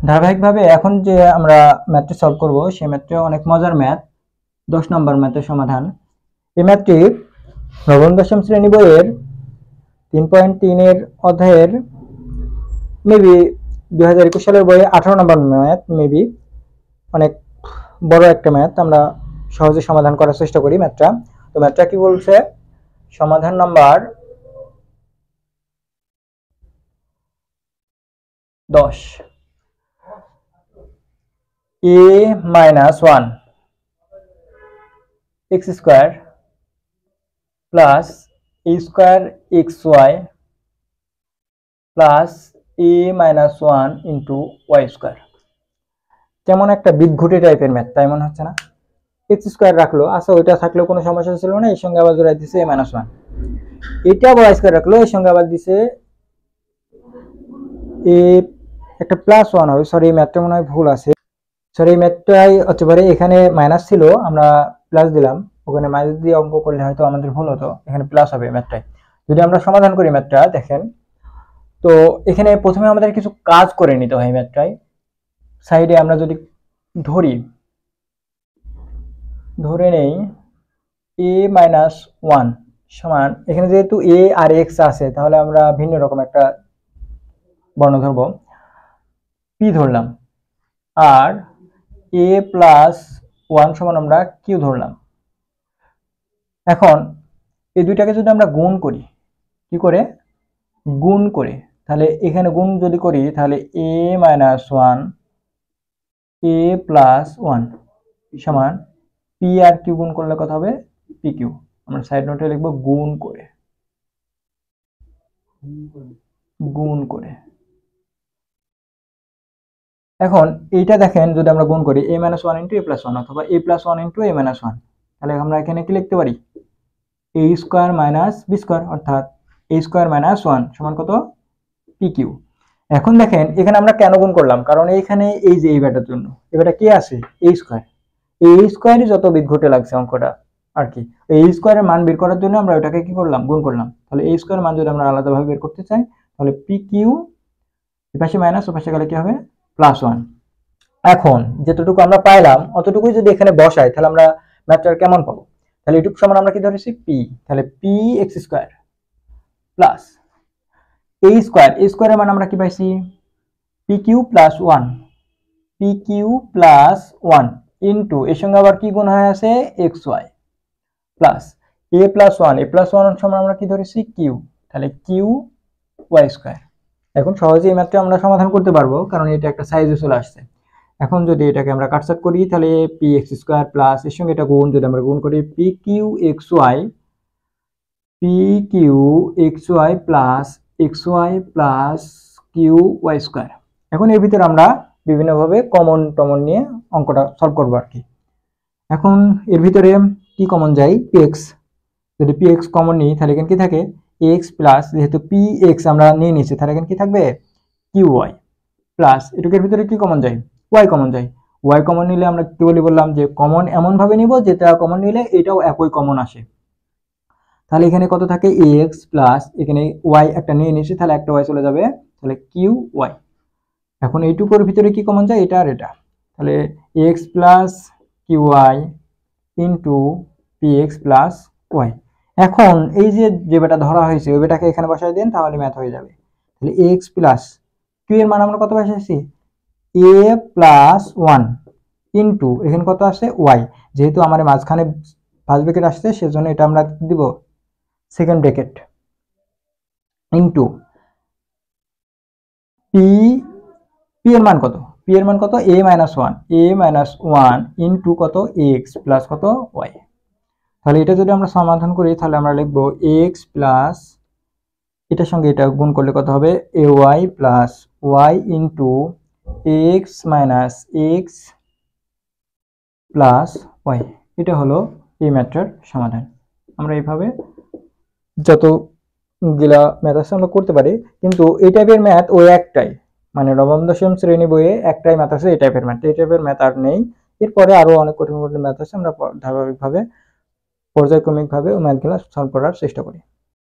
ধারাবাহিকভাবে এখন যে আমরা ম্যাথটি সলভ করব সেই ম্যাথটি অনেক মজার ম্যাথ, 10 নম্বর ম্যাথের সমাধান। এই ম্যাথটি নবম দশম শ্রেণী বইয়ের 3.3 এর অধ্যায়ের মেবি 2021 সালের বইয়ে 18 নম্বর ম্যাথ, মেবি অনেক বড় একটা ম্যাথ। আমরা সহজে সমাধান করার চেষ্টা করি ম্যাথটা। তো ম্যাথটা কি বলছে, সমাধান number 10, a minus 1 x square plus a square xy plus a minus 1 into y square। কেমন একটা বিদঘুটে টাইপের ম্যাথ, তাই মনে হচ্ছে না? x স্কয়ার রাখলো, আচ্ছা ওইটা থাকলেও কোনো সমস্যা ছিল না, এর সঙ্গে আবার জোড়াই দিছে a minus 1। এটা আবার y স্কয়ার রাখলো, এর সঙ্গে আবার দিছে a, একটা প্লাস 1 হবে। সরি, ম্যাথটা মনে হয় ভুল আছে। সরি, ম্যাথটাই হতে পারে, এখানে মাইনাস ছিল আমরা প্লাস দিলাম, ওখানে মাইনাস দিয়ে অঙ্ক করলে হয়তো আমাদের ভুল হতো, এখানে প্লাস হবে ম্যাথটাই। যদি আমরা সমাধান করি ম্যাথটা, দেখেন তো এখানে প্রথমে আমাদের কিছু কাজ করে নিতে হয় ম্যাথটাই। সাইডে আমরা যদি ধরে নেই a minus 1 সমান, এখানে যেহেতু a আর x আছে তাহলে আমরা ভিন্ন রকম একটা বর্ণ ধরব, p ধরলাম, আর a plus 1 সমান আমরা q ধরলাম। এখন এই দুইটাকে যদি আমরা গুণ করি, কি করে গুণ করে, তাহলে এখানে গুণ যদি করি তাহলে a minus 1 a plus 1 সমান p আর q গুণ করলে কত হবে, pq। আমরা সাইড নোটে লিখবো গুণ করে। এখন এইটা দেখেন, যদি আমরা গুণ করি a minus 1 into a plus 1 অথবা a plus 1 into a minus 1, তাহলে আমরা এখানে কি লিখতে পারি, a square minus b square, অর্থাৎ a স্কয়ার মাইনাস 1 সমান কত, pq। এখন দেখেন এখানে আমরা কেন গুণ করলাম, কারণ এইখানে এই যে এই ব্যাটার জন্য, এই ব্যাটা কি আছে, a স্কয়ার, এই স্কয়ারই যত বিদঘুটে লাগছে অঙ্কটা আর কি। এই স্কয়ারের মান বের করার জন্য আমরা ওটাকে কি করলাম, গুণ করলাম। তাহলে এই স্কয়ারের মান যদি আমরা আলাদাভাবে বের করতে চাই তাহলে pq, এই পাশে মাইনাস, ওই পাশে গেলে কি হবে, প্লাস 1। এখন যতটুকু আমরা পাইলাম অতটুকুই যদি এখানে বসাই তাহলে আমরা ম্যাথটা কেমন পাবো, তাহলে এটুকু সমান আমরা কি ধরেছি, p, তাহলে p x square plus a square, a স্কয়ারের মান আমরা কি পাইছি, pq plus 1, pq plus 1 into এর সঙ্গে আবার কি গুণ হয়ে আছে, xy plus a plus 1, a plus 1 সমান আমরা কি ধরেছি, q, তাহলে q y স্কয়ার। এখন সহজেই এই ম্যাথটা আমরা সমাধান করতে পারবো, কারণ এটা একটা সাইজে চলে আসছে। এখন যদি এটাকে আমরা কাটছাট করি তাহলে px স্কয়ার প্লাস এর সঙ্গে এটা গুণ, যদি আমরা গুণ করি pqxy plus xy plus qy square. এখন এর ভিতরে আমরা বিভিন্নভাবে কমন নিয়ে অঙ্কটা সলভ করবো আর কি। এখন এর ভিতরে কি কমন যায়, px, যদি px কমন নিই তাহলে এখানে কি থাকে, x প্লাস, যেহেতু px আমরা নিয়ে নিয়েছি তাহলে এখানে কি থাকবে, qy প্লাস, এটুকের ভিতরে কি কমন যায়, y কমন যায়। y কমন নিলে আমরা কি বললাম যে কমন এমন ভাবে নিব যেটা কমন নিলে এটাও একই কমন আসে। তাহলে এখানে কত থাকে, ax প্লাস, এখানে y একটা নিয়ে নিয়েছি তাহলে একটা y চলে যাবে, তাহলে qy। এখন এইটুকুর ভিতরে কি কমন যায়, এটা আর এটা, তাহলে x plus qy into px plus y। এখন এই যে বেটা ধরা হয়েছে ওই বেটাকে এখানে বসাই দেন, তাহলে ম্যাথ হয়ে যাবে। তাহলে x প্লাস q এর মান আমরা কত বসাইছি, a প্লাস 1 ইন্টু এখানে কত আসছে, y, যেহেতু আমার মাঝখানে ফার্স্ট ব্র্যাকেট আসছে সেজন্য এটা আমরা দিব সেকেন্ড ব্র্যাকেট, ইন্টু p এর মান কত, p এর মান কত, a minus 1 ইন্টু কত, x প্লাস কত, y। তাহলে এটা যদি আমরা সমাধান করি তাহলে আমরা লিখবো x প্লাস, এটার সঙ্গে এটা গুণ করলে কত হবে, ay plus y into x minus x plus y। এটা হলো এই ম্যাথটার সমাধান। আমরা এইভাবে যতগুলা ম্যাথ আছে আমরা করতে পারি, কিন্তু এই টাইপের ম্যাথ ওই একটাই, মানে নবম দশম শ্রেণী বইয়ে একটাই ম্যাথ আছে এই টাইপের ম্যাথ। এই টাইপের ম্যাথ আর নেই, এরপরে আরো অনেক কঠিন ম্যাথ আছে, আমরা ধারাবাহিকভাবে পর্যায়ক্রমিকভাবে ওই ম্যাথগুলো সলভ করার চেষ্টা করি।